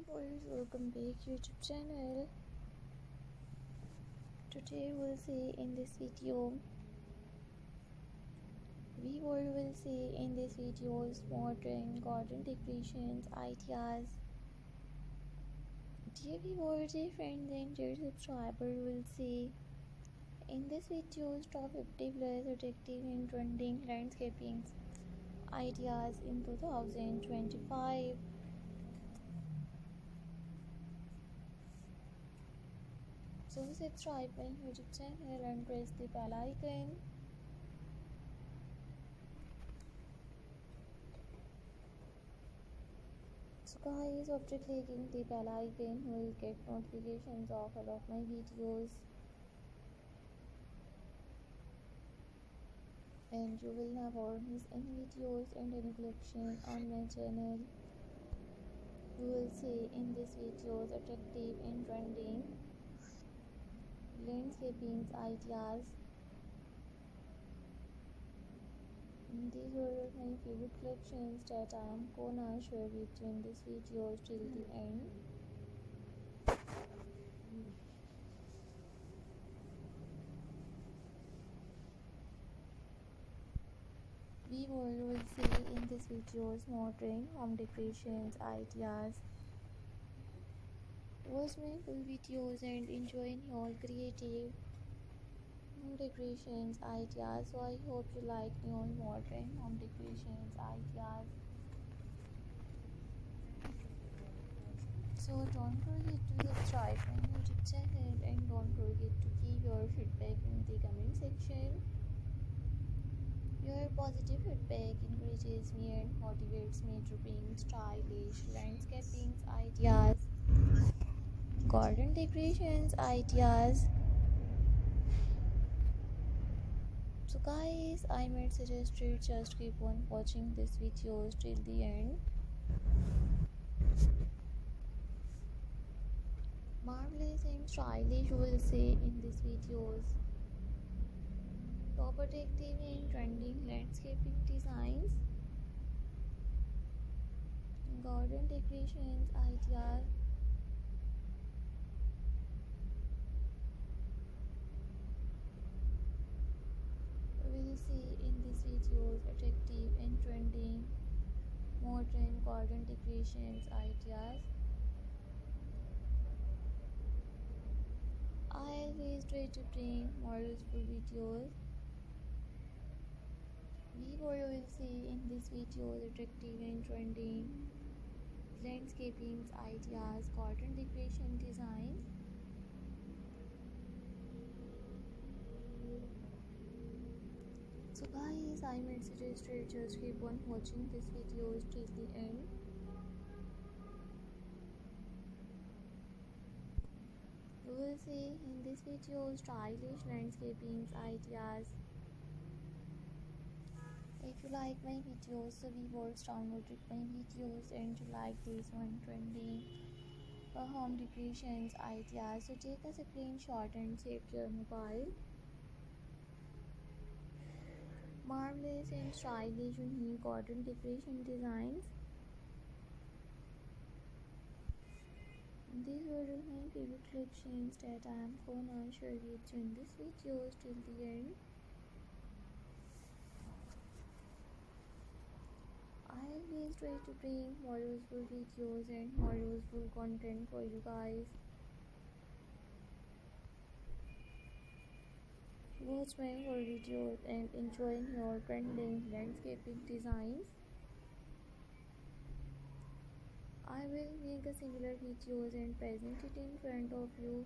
Viewers, welcome back YouTube channel. Today we'll see in this video modern garden decorations ideas. Dear viewers, dear friends and dear subscribers, will see in this video's top 50 plus attractive and trending landscaping ideas in 2025. So subscribe my YouTube channel and press the bell icon. So guys, after clicking the bell icon, you will get notifications of all of my videos. And you will never miss any videos and any collection on my channel. You will see in this videos attractive and trending landscaping ideas. These were my favorite collections that I am gonna share with you in this video till the end. We will see in this videos modern home decorations ideas. Watch my full videos and enjoy all creative home decorations ideas. So I hope you like all modern home decorations ideas. So don't forget to subscribe my YouTube channel and don't forget to give your feedback in the comment section. Your positive feedback encourages me and motivates me to bring stylish landscaping ideas, garden decorations ideas. So guys, I might suggest you just keep on watching this videos till the end. Marvelous and stylish you will see in these videos. Top attractive and trending landscaping designs, garden decorations ideas. We will see in these videos attractive and trending modern garden decorations ideas. I always try to bring more useful videos. We will see in this video attractive and trending landscaping ideas, garden decoration designs. So guys, I might suggest you just keep on watching this videos till the end. You will see in this video stylish landscaping ideas. If you like my videos, so viewers downloaded my videos and you like this one trending home decorations ideas, so take a screenshot and save your mobile. Marvelous and stylish unique garden decoration designs. These were my favorite collections that I am gonna share with you in this video till the end. I always try to bring more useful videos and more useful content for you guys. Watch my whole videos and enjoy your trending landscaping designs. I will make a similar videos and present it in front of you.